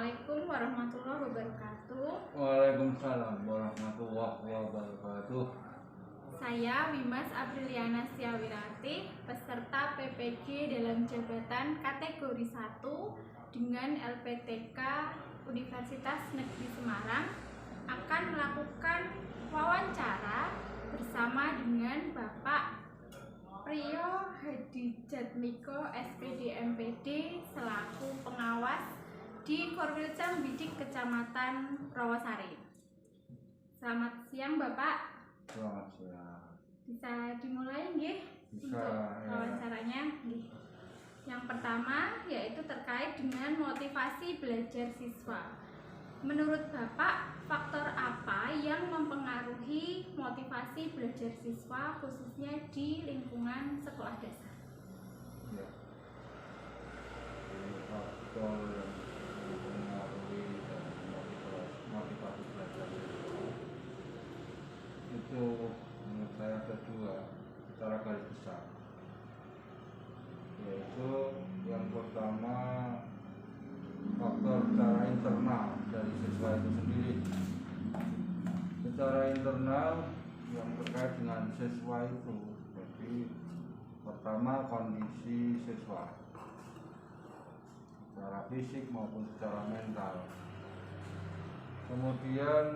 Assalamualaikum warahmatullahi wabarakatuh. Waalaikumsalam warahmatullahi wabarakatuh. Saya Wimas Apriliana Siawirati, peserta PPG dalam jabatan kategori 1 dengan LPTK Universitas Negeri Semarang akan melakukan wawancara bersama dengan Bapak Priyo Hadijatmiko SPD MPD selaku pengawas di Korwilcam Bidik Kecamatan Rawasari. Selamat siang Bapak. Selamat siang. Bisa dimulai nggih Bisa, untuk ya. wawancaranya nggih. Yang pertama yaitu terkait dengan motivasi belajar siswa. Menurut Bapak, faktor apa yang mempengaruhi motivasi belajar siswa khususnya di lingkungan sekolah dasar? Ya. Faktor yang mempengaruhi dan motivasi belajar itu menurut saya ada dua secara garis besar, yaitu yang pertama faktor secara internal dari siswa itu sendiri. Secara internal yang terkait dengan siswa itu, jadi pertama kondisi siswa secara fisik maupun secara mental. Kemudian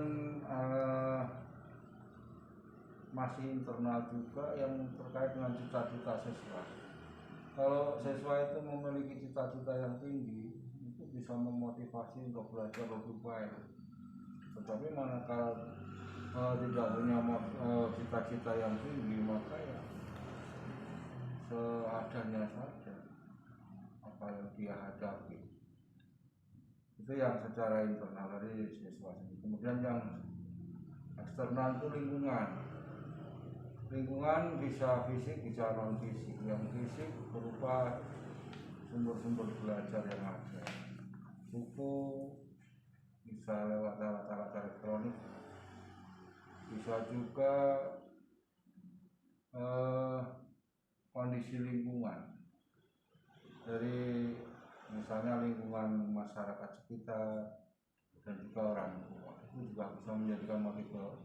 masih internal juga yang terkait dengan cita-cita siswa. Kalau siswa itu memiliki cita-cita yang tinggi, itu bisa memotivasi untuk belajar lebih baik. Tetapi manakala tidak punya cita-cita yang tinggi, maka ya seadanya saja apa yang dia hadapi. Itu yang secara internal dari siswa. Kemudian yang eksternal itu lingkungan bisa fisik, bisa non fisik. Yang fisik berupa sumber-sumber belajar yang ada, buku, bisa lewat alat-alat elektronik, bisa juga kondisi lingkungan dari misalnya lingkungan masyarakat sekitar dan juga orang tua, itu juga bisa menjadikan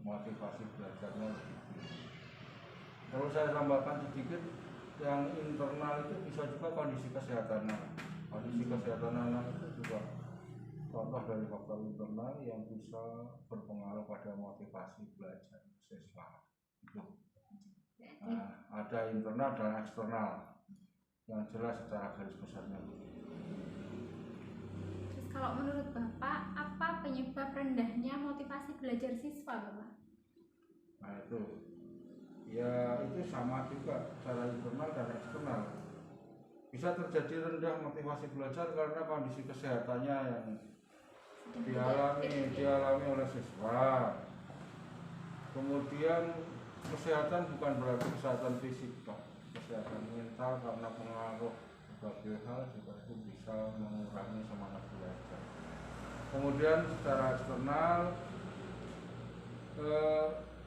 motivasi belajarnya lebih tinggi. Kalau saya tambahkan sedikit, yang internal itu bisa juga kondisi kesehatan anak. Kondisi kesehatan anak itu juga contoh dari faktor internal yang bisa berpengaruh pada motivasi belajar siswa. Ada internal dan eksternal yang jelas secara garis besarnya. Terus kalau menurut Bapak, apa penyebab rendahnya motivasi belajar siswa, Bapak? Nah itu, ya itu sama juga secara internal dan eksternal. Bisa terjadi rendah motivasi belajar karena kondisi kesehatannya yang dialami oleh siswa. Kemudian kesehatan bukan berarti kesehatan fisik, Pak. Kesehatan mental karena pengaruh berbagai hal juga itu bisa mengurangi semangat belajar. Kemudian secara eksternal,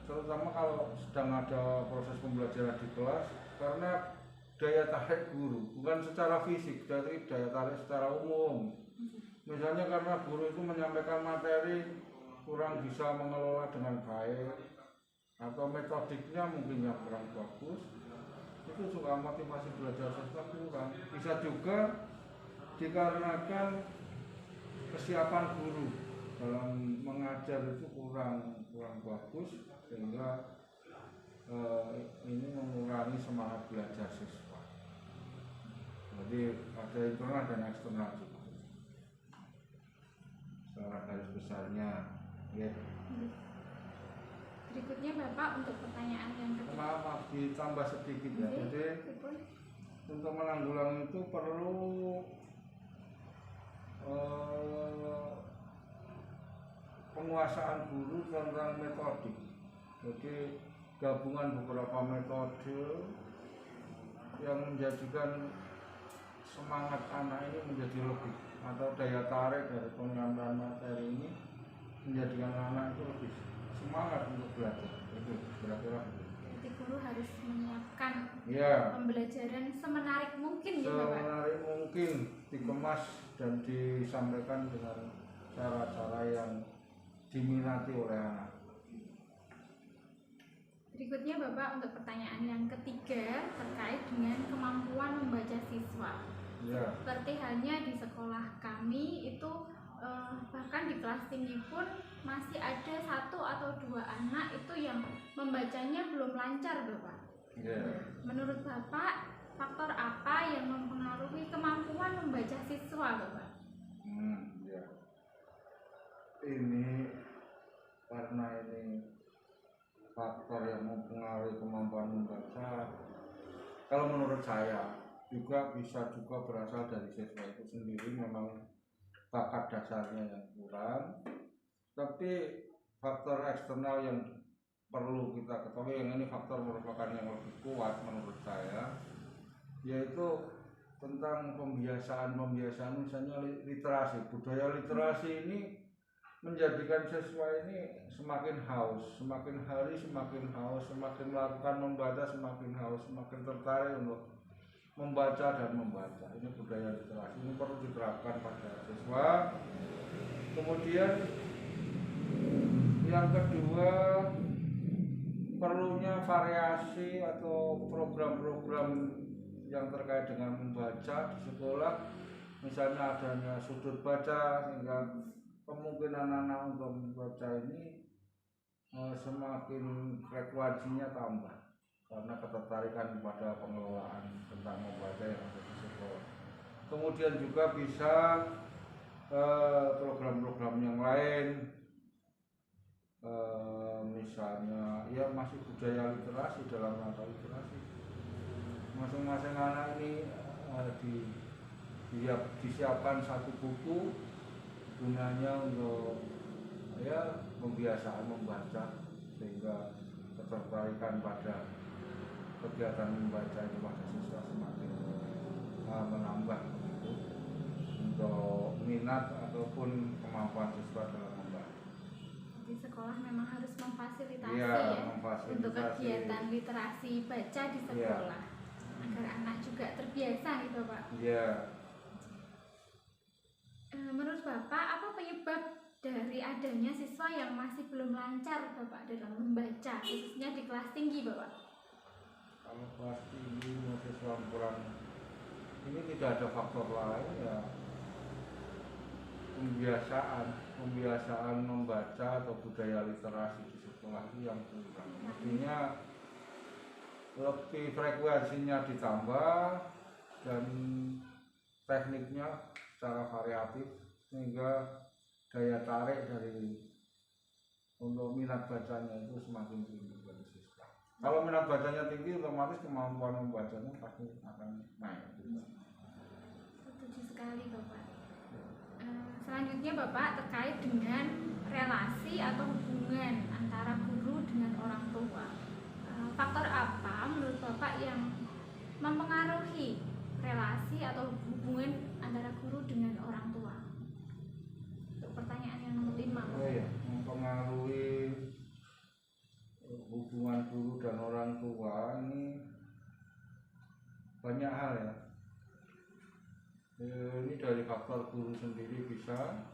terutama kalau sedang ada proses pembelajaran di kelas, karena daya tarik guru bukan secara fisik, tapi daya tarik secara umum. Misalnya karena guru itu menyampaikan materi kurang bisa mengelola dengan baik, atau metodiknya mungkin yang kurang bagus, itu juga motivasi belajar siswa kurang. Bisa juga dikarenakan kesiapan guru dalam mengajar itu kurang bagus, sehingga ini mengurangi semangat belajar siswa. Jadi ada internal dan eksternal juga secara garis besarnya. Ya. Berikutnya Bapak untuk pertanyaan yang kedua. Maaf, ditambah sedikit ya. Jadi untuk menanggulangi itu perlu penguasaan guru tentang metodik. Jadi gabungan beberapa metode yang menjadikan semangat anak ini menjadi lebih, atau daya tarik dari penyampaian materi ini menjadikan anak itu lebih semangat untuk belajar. Itu kira-kira begitu. Jadi guru harus menyiapkan pembelajaran semenarik mungkin ya Bapak? Semenarik mungkin dikemas dan disampaikan dengan cara-cara yang diminati oleh anak. Berikutnya Bapak untuk pertanyaan yang ketiga terkait dengan kemampuan membaca siswa. Ya. Seperti halnya di sekolah kami itu bahkan di kelas tinggi pun masih ada 1 atau 2 anak itu yang membacanya belum lancar Bapak. Ya. Menurut Bapak, faktor apa yang mempengaruhi kemampuan membaca siswa Bapak? Ya. Ini karena ini faktor yang mempengaruhi kemampuan membaca, kalau menurut saya juga bisa juga berasal dari siswa itu sendiri, memang bakat dasarnya yang kurang, tapi faktor eksternal yang perlu kita ketahui, yang ini faktor merupakan yang lebih kuat menurut saya, yaitu tentang pembiasaan misalnya literasi, budaya literasi ini menjadikan siswa ini semakin haus, semakin hari semakin haus, semakin melakukan membaca semakin haus, semakin tertarik untuk membaca dan membaca. Ini budaya literasi, ini perlu diterapkan pada siswa. Kemudian yang kedua, perlunya variasi atau program-program yang terkait dengan membaca di sekolah, misalnya adanya sudut baca, sehingga kemungkinan anak untuk membaca ini semakin frekuensinya tambah karena ketertarikan pada pengelolaan tentang membaca yang ada di sekolah. Kemudian juga bisa program-program yang lain, misalnya ya masih budaya literasi, dalam rangka literasi masing-masing anak ini disiapkan satu buku gunanya untuk ya pembiasaan membaca, sehingga ketertarikan pada kegiatan membaca itu pada siswa semakin menambah begitu, untuk minat ataupun kemampuan siswa dalam membaca. Di sekolah memang harus memfasilitasi memfasilitasi untuk kegiatan literasi baca di sekolah, agar anak juga terbiasa gitu Pak. Iya. Menurut Bapak, apa penyebab dari adanya siswa yang masih belum lancar Bapak dalam membaca, khususnya di kelas tinggi Bapak? Kalau kelas tinggi siswa kurang, ini tidak ada faktor lain ya, pembiasaan membaca atau budaya literasi di sekolah itu yang kurang. Artinya lebih frekuensinya ditambah dan tekniknya secara variatif, sehingga daya tarik dari untuk minat bacanya itu semakin tinggi dari siswa. Kalau minat bacanya tinggi, otomatis kemampuan membacanya pasti akan naik. Setuju sekali Bapak. Selanjutnya Bapak, terkait dengan relasi atau hubungan antara guru dengan orang tua, faktor apa menurut Bapak yang mempengaruhi relasi atau hubungan antara guru dengan orang tua? Untuk pertanyaan yang nomor 5. Oh ya, mempengaruhi hubungan guru dan orang tua ini banyak hal ya. Ini dari faktor guru sendiri bisa,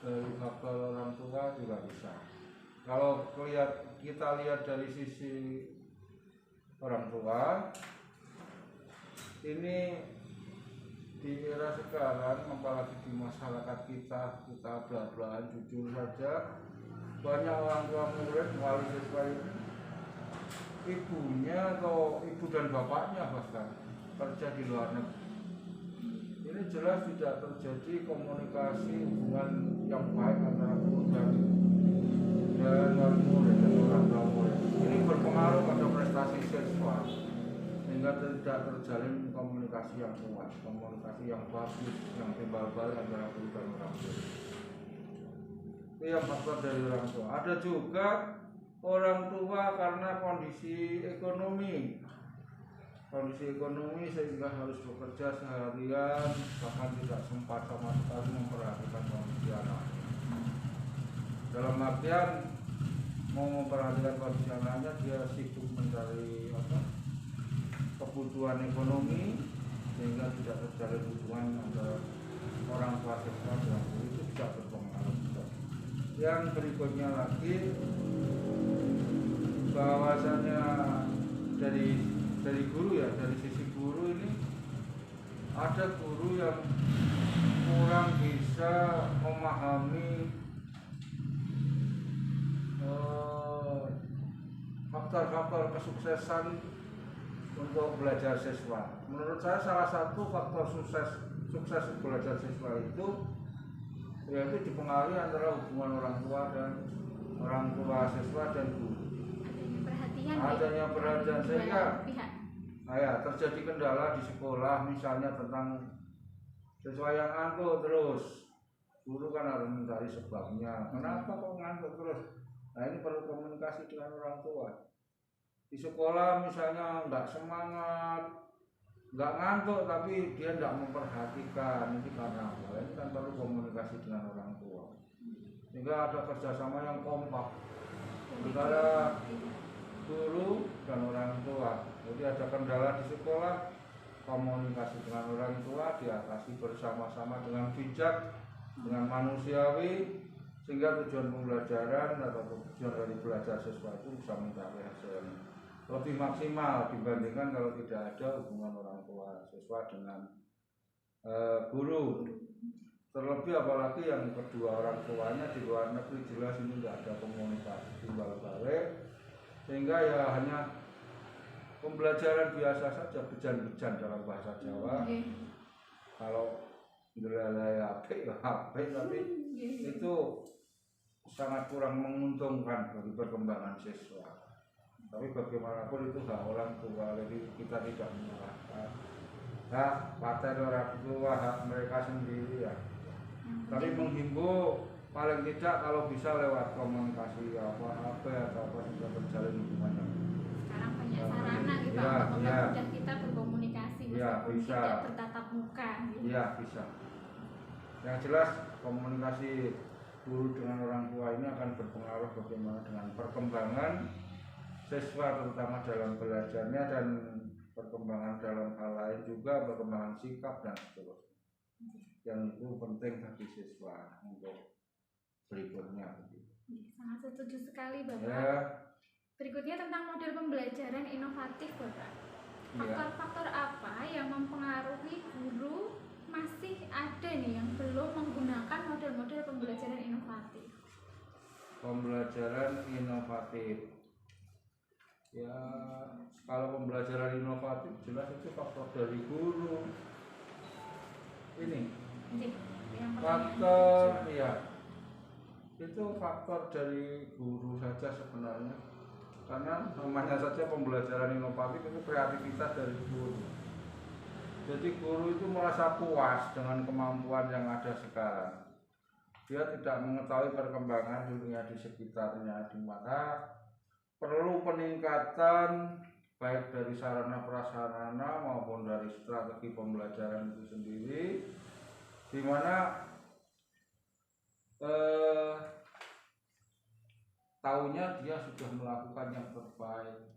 dari faktor orang tua juga bisa. Kalau kita lihat dari sisi orang tua, ini di era sekarang, apalagi di masyarakat kita belak-belakan jujur saja, banyak orang tua murid wali siswa ini ibunya atau ibu dan bapaknya bahkan kerja di luar negeri. Ini jelas tidak terjadi komunikasi hubungan yang baik antara guru dan wali murid dan orang tua murid. Ini berpengaruh pada prestasi siswa, sehingga tidak terjalin komunikasi yang kuat, komunikasi yang bagus, yang timbal balik antara guru dan orang tua. Itu yang faktor dari orang tua. Ada juga orang tua karena kondisi ekonomi sehingga harus bekerja seharian, bahkan tidak sempat sama sekali memperhatikan kondisi anak. Dalam artian mau memperhatikan kondisi anaknya, dia sibuk mencari kebutuhan ekonomi, sehingga tidak terjalin hubungan antara orang tua siswa dan guru. Itu bisa berpengaruh Yang berikutnya lagi bahwasanya dari guru ya, dari sisi guru ini ada guru yang kurang bisa memahami faktor-faktor kesuksesan untuk belajar siswa. Menurut saya salah satu faktor sukses belajar siswa itu yaitu dipengaruhi antara hubungan orang tua siswa dan guru. Adanya perhatian sehingga terjadi kendala di sekolah, misalnya tentang siswa yang ngantuk terus, guru kan harus mencari sebabnya. Kenapa kok ngantuk terus? Nah, ini perlu komunikasi dengan orang tua. Di sekolah misalnya nggak semangat, nggak ngantuk, tapi dia nggak memperhatikan, ini karena apa? Ini kan perlu komunikasi dengan orang tua, sehingga ada kerjasama yang kompak antara guru dan orang tua. Jadi ada kendala di sekolah, komunikasi dengan orang tua diatasi bersama-sama dengan bijak, dengan manusiawi, sehingga tujuan pembelajaran atau tujuan dari belajar siswa itu bisa mencapai hasil yang lebih maksimal dibandingkan kalau tidak ada hubungan orang tua siswa dengan guru. Terlebih apalagi yang kedua orang tuanya di luar negeri, jelas ini tidak ada komunikasi timbal balik, sehingga ya hanya pembelajaran biasa saja, bejan-bejan dalam bahasa Jawa. Kalau nilai HP ya HP, tapi itu sangat kurang menguntungkan bagi perkembangan siswa. Tapi bagaimanapun itu hak orang tua, jadi kita tidak menyalahkan hak paten orang tua, hak mereka sendiri ya. Tapi menghimbau paling tidak kalau bisa lewat komunikasi apa atau apa sudah terjalin hubungannya. Sekarang banyak sarana gitu untuk mempermudah kita berkomunikasi meskipun tidak bertatap muka gitu. Iya, bisa. Yang jelas komunikasi guru dengan orang tua ini akan berpengaruh bagaimana dengan perkembangan siswa, terutama dalam belajarnya dan perkembangan dalam hal lain juga, perkembangan sikap dan seterusnya. Yang itu penting bagi siswa untuk berikutnya. Sangat setuju sekali Bapak. Ya. Berikutnya tentang model pembelajaran inovatif Bapak. Faktor-faktor apa yang mempengaruhi guru masih ada nih yang belum menggunakan model-model pembelajaran inovatif? Pembelajaran inovatif. Ya, kalau pembelajaran inovatif jelas itu faktor dari guru. Ini faktor ya, itu faktor dari guru saja sebenarnya, karena namanya saja pembelajaran inovatif itu kreativitas dari guru. Jadi guru itu merasa puas dengan kemampuan yang ada sekarang. Dia tidak mengetahui perkembangan dunia di sekitarnya, di mana perlu peningkatan baik dari sarana prasarana maupun dari strategi pembelajaran itu sendiri, di mana tahunya dia sudah melakukan yang terbaik,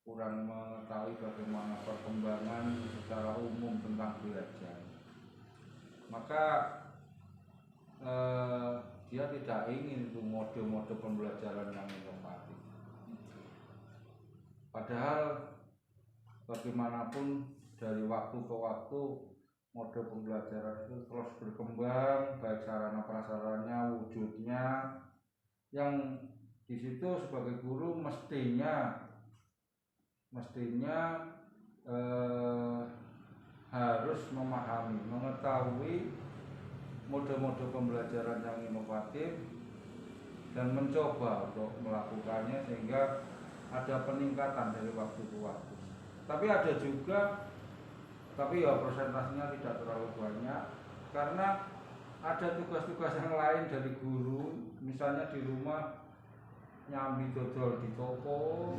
kurang mengetahui bagaimana perkembangan secara umum tentang belajar, maka dia tidak ingin itu mode-mode pembelajaran yang inovatif. Padahal bagaimanapun dari waktu ke waktu mode pembelajaran itu terus berkembang, baik sarana prasarannya, wujudnya, yang di situ sebagai guru mestinya harus memahami, mengetahui mode-mode pembelajaran yang inovatif dan mencoba untuk melakukannya sehingga ada peningkatan dari waktu ke waktu. Tapi ada juga, tapi ya persentasenya tidak terlalu banyak, karena ada tugas-tugas yang lain dari guru, misalnya di rumah nyambi dodol di toko,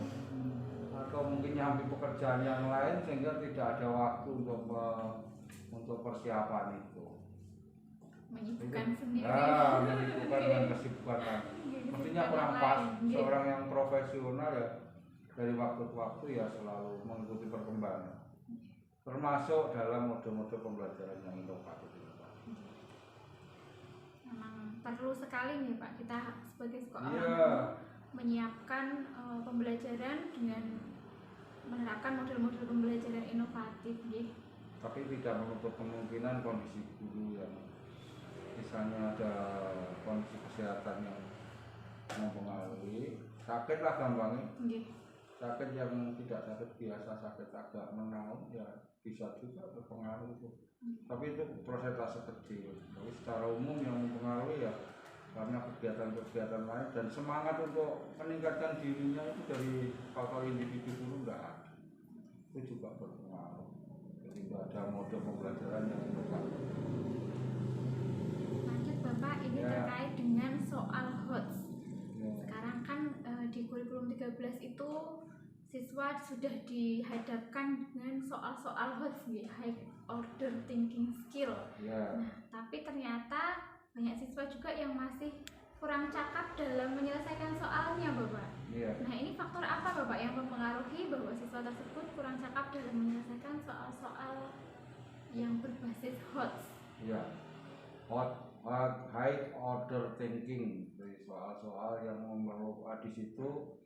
atau mungkin nyambi pekerjaan yang lain sehingga tidak ada waktu untuk persiapan itu. Menyibukkan sendiri. Ya, menyibukkan dengan kesibukan lain. Mestinya kurang pas. Seorang yang profesional ya dari waktu ke waktu ya selalu mengikuti perkembangan, termasuk dalam mode-mode pembelajaran yang inovatif. Memang perlu sekali nih Pak kita sebagai sekolah Iya. menyiapkan pembelajaran dengan menerapkan model-model pembelajaran inovatif ya. Tapi tidak menutup kemungkinan kondisi guru yang misalnya ada kondisi kesehatan yang mempengaruhi, sakit lah gampangnya, Nggih. sakit yang tidak sakit biasa, sakit agak menaun ya bisa juga berpengaruh itu. Tapi itu persentase kecil. Tapi secara umum yang mempengaruhi ya karena kegiatan-kegiatan lain dan semangat untuk meningkatkan dirinya itu dari faktor individu guru enggak ada. Itu juga berpengaruh. Jadi enggak ada mode pembelajaran yang inovatif. Lanjut Bapak, ini Ya. terkait dengan soal HOTS. Ya. Sekarang kan di kurikulum 13 itu siswa sudah dihadapkan dengan soal-soal HOTS ya, high order thinking skill. Ya. Nah, tapi ternyata banyak siswa juga yang masih kurang cakap dalam menyelesaikan soalnya Bapak. Iya. Nah, ini faktor apa Bapak yang mempengaruhi bahwa siswa tersebut kurang cakap dalam menyelesaikan soal-soal yang berbasis HOTS? Iya. High order thinking, dari soal-soal yang memerlukan di situ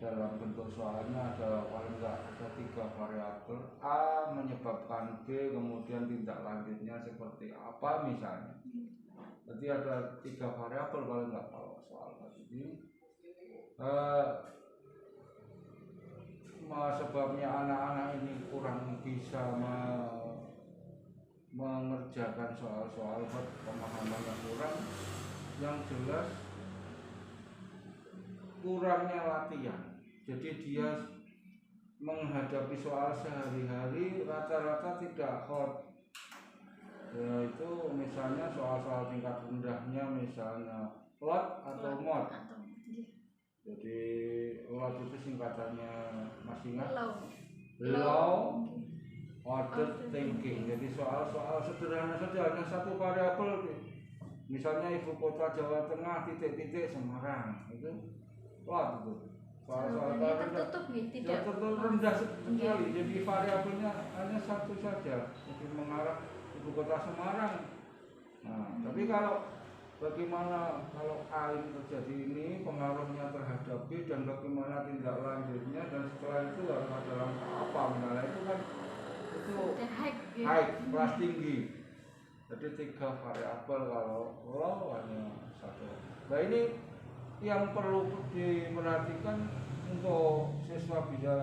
dalam bentuk soalnya ada paling enggak ada 3 variabel. A menyebabkan B, kemudian tindak lanjutnya seperti apa misalnya. Jadi ada 3 variabel paling enggak kalau soal ini. Sebabnya anak-anak ini kurang bisa mengerjakan soal-soal, pemahamannya kurang, yang jelas kurangnya latihan. Jadi dia menghadapi soal sehari-hari rata-rata tidak hot, yaitu misalnya soal-soal tingkat rendahnya misalnya lot atau mod. Jadi lot itu singkatannya masih ingat? Low order thinking. Jadi soal-soal sederhana saja, hanya satu variabel. Misalnya ibu kota Jawa Tengah titik-titik Semarang, itu lot itu. Soal-soal tertutup nih, tidak tertutup rendah sekali. Jadi variabelnya hanya satu saja, jadi mengarah ibu kota Semarang. Nah, tapi kalau bagaimana kalau A ini terjadi ini pengaruhnya terhadap B dan bagaimana tindak lanjutnya dan setelah itu harus ada langkah apa misalnya itu kan itu high kelas tinggi. Jadi 3 variabel kalau low hanya satu. Nah ini yang perlu diperhatikan untuk siswa bisa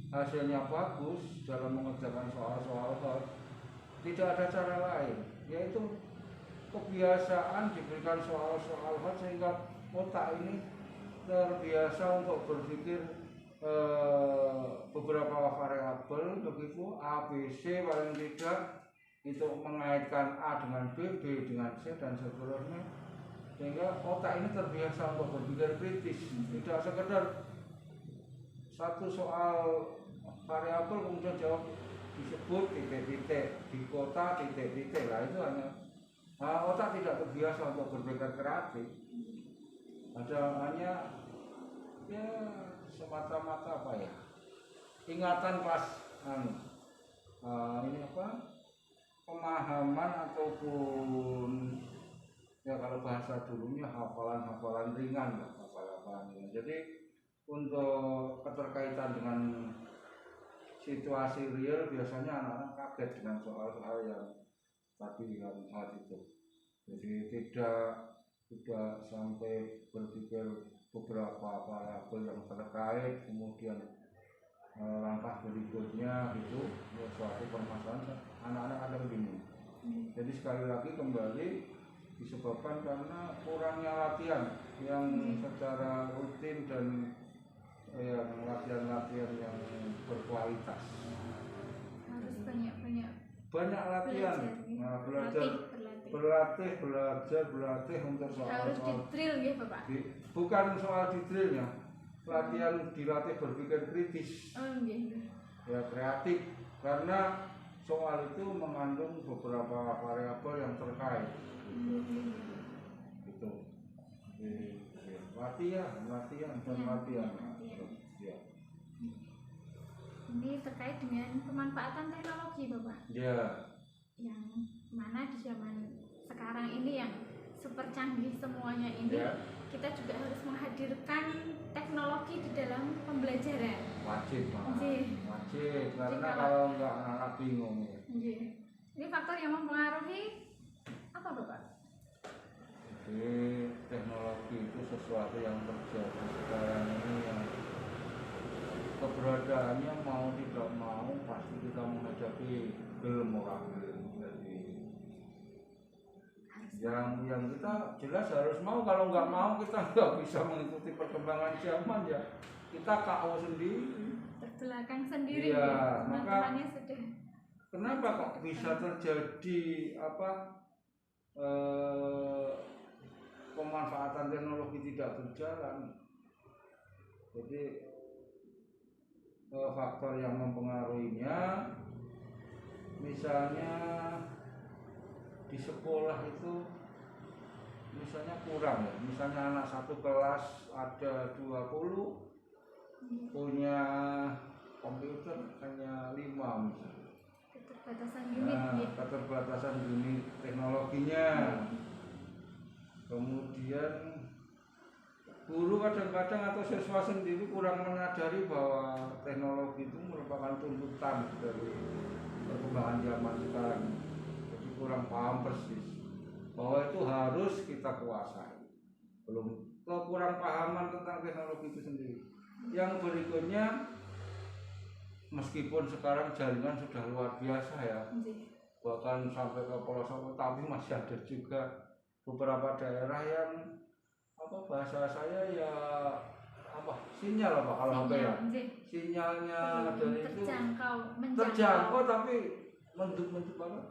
hasilnya bagus dalam mengerjakan soal-soal HOT. Tidak ada cara lain, yaitu kebiasaan diberikan soal-soal HOT sehingga otak ini terbiasa untuk berpikir beberapa variabel begitu A, B, C paling tidak itu mengaitkan A dengan B, B dengan C dan seterusnya, sehingga otak ini terbiasa untuk berpikir kritis, tidak sekedar satu soal variabel kemudian jawab disebut titik-titik di kota titik-titik lah, itu hanya otak tidak terbiasa untuk berpikir kreatif. Ada hanya ya semata-mata apa ya ingatan kelas ini apa pemahaman ataupun ya kalau bahasa dulunya hafalan ringan lah, hafalan ringan. Jadi untuk keterkaitan dengan situasi real biasanya anak-anak kaget dengan soal-soal yang tadi yang itu. Jadi tidak sampai berpikir beberapa variabel yang terkait, kemudian langkah berikutnya gitu, suatu permasalahan anak-anak kadang bingung. Jadi sekali lagi kembali disebabkan karena kurangnya latihan yang secara rutin dan yang latihan-latihan yang berkualitas. Harus banyak latihan, belajar untuk soal harus di drill ya Bapak. Bukan soal di drillnya, latihan dilatih berpikir kritis, ya kreatif, karena soal itu mengandung beberapa variabel yang terkait, gitu. Latihan. Ya. Ini terkait dengan pemanfaatan teknologi Bapak. Ya. Yang mana di zaman sekarang ini yang super canggih semuanya ini, Ya. kita juga harus menghadirkan teknologi di dalam pembelajaran. Wajib, Mas. Nggih. Wajib, karena Jadi kalau enggak anak bingung ya. Nggih. Ini faktor yang mempengaruhi apa, Bapak? Jadi teknologi itu sesuatu yang terjadi sekarang ini yang keberadaannya mau tidak mau pasti kita menghadapi gelem orang. Jadi yang kita jelas harus mau, kalau nggak mau kita nggak bisa mengikuti perkembangan zaman ya, kita KO sendiri. Terbelakang sendiri. Iya, ya. maka Teman-temannya sudah. kenapa kok bisa terjadi pemanfaatan teknologi tidak berjalan? Jadi faktor yang mempengaruhinya, misalnya di sekolah itu misalnya kurang ya, misalnya anak satu kelas ada 20 punya komputer hanya 5 misalnya. Keterbatasan unit. Nah, keterbatasan unit teknologinya. Kemudian guru kadang-kadang atau siswa sendiri kurang menyadari bahwa teknologi itu merupakan tuntutan dari perkembangan zaman sekarang. Jadi kurang paham persis bahwa itu harus kita kuasai. Belum kekurang pahaman tentang teknologi itu sendiri. Yang berikutnya, meskipun sekarang jaringan sudah luar biasa ya, bahkan sampai ke pelosok, tapi masih ada juga beberapa daerah yang bahasa saya ya sinyal kalau HP ya, sinyalnya dari itu terjangkau tapi menduk banget,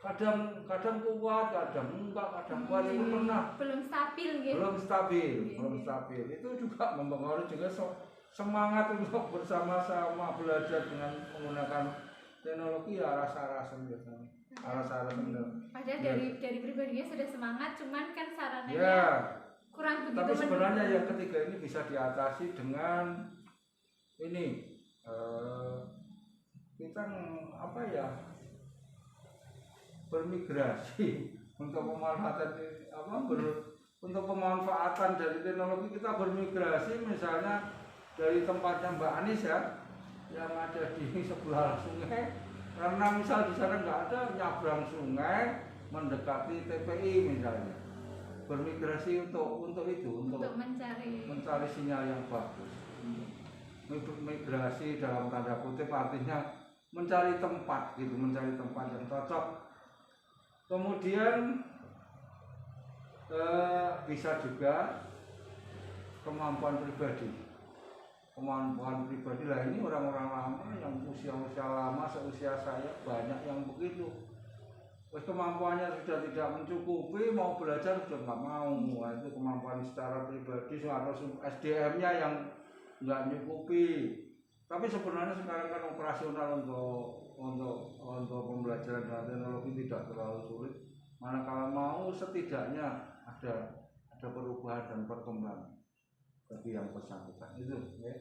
kadang kuat, kadang enggak, kadang kuat, itu pernah belum stabil gitu. belum stabil itu juga mempengaruhi juga semangat untuk bersama-sama belajar dengan menggunakan teknologi ya, rasa-rasan biasanya. Padahal dari pribadinya sudah semangat, cuman kan sarannya ya kurang begitu. Tapi sebenarnya yang ketiga ini bisa diatasi dengan ini, kita bermigrasi untuk pemanfaatan untuk pemanfaatan dari teknologi. Kita bermigrasi misalnya dari tempatnya Mbak Anis ya, yang ada di sebelah sungai, karena misal di sana nggak ada, nyabrang sungai mendekati TPI misalnya, bermigrasi untuk mencari sinyal yang bagus. Migrasi dalam tanda kutip artinya mencari tempat yang cocok. Kemudian bisa juga kemampuan pribadi lah, ini orang-orang lama yang usia lama seusia saya banyak yang begitu. Kemampuannya sudah tidak mencukupi, mau belajar sudah nggak mau. Nah, itu kemampuan secara pribadi atau SDM-nya yang nggak mencukupi. Tapi sebenarnya sekarang kan operasional untuk pembelajaran dengan teknologi tidak terlalu sulit. Manakala mau, setidaknya ada perubahan dan perkembangan bagi yang bersangkutan itu. Ya.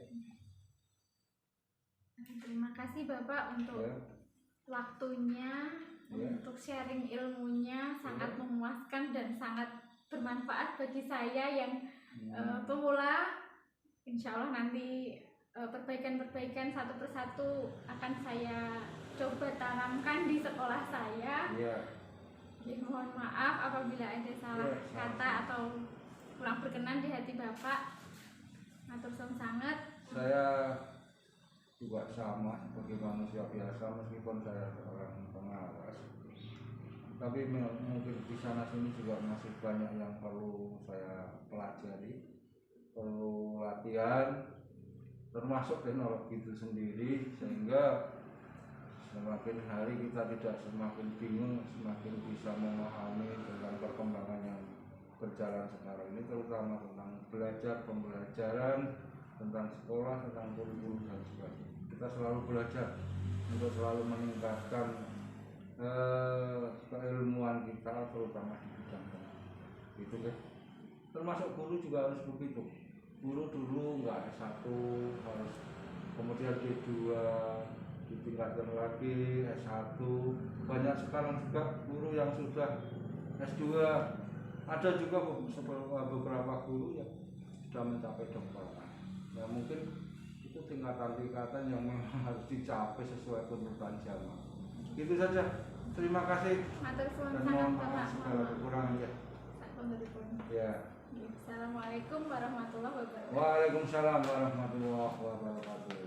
Terima kasih Bapak untuk waktunya. Untuk sharing ilmunya sangat memuaskan dan sangat bermanfaat bagi saya yang pemula. Insya Allah nanti perbaikan satu persatu akan saya coba tanamkan di sekolah saya. Mohon maaf apabila ada salah kata atau kurang berkenan di hati Bapak. Matur suwun sangat. Saya juga sama sebagai manusia biasa, meskipun saya seorang pengawas, tapi mungkin di sana sini juga masih banyak yang perlu saya pelajari, perlu latihan, termasuk teknologi itu sendiri, sehingga semakin hari kita tidak semakin bingung, semakin bisa memahami tentang perkembangan yang berjalan sekarang ini, terutama tentang pembelajaran, tentang sekolah, tentang kurikulum dan sebagainya. Kita selalu belajar untuk selalu meningkatkan keilmuan kita, terutama di bidang itu kan. Termasuk guru juga harus begitu. Guru dulu nggak S1, harus kemudian D2, ditingkatkan lagi S1. Banyak sekarang juga guru yang sudah S2. Ada juga beberapa guru yang sudah mencapai doktorat. Ya mungkin itu tingkatan-tingkatan yang memang harus dicapai sesuai tuntutan zaman. Itu saja. Terima kasih. Matur suwun Dan sangat mohon Bapak. maaf segala kekurangannya. Sakunturipun. Ya. Assalamualaikum warahmatullahi wabarakatuh. Waalaikumsalam warahmatullahi wabarakatuh.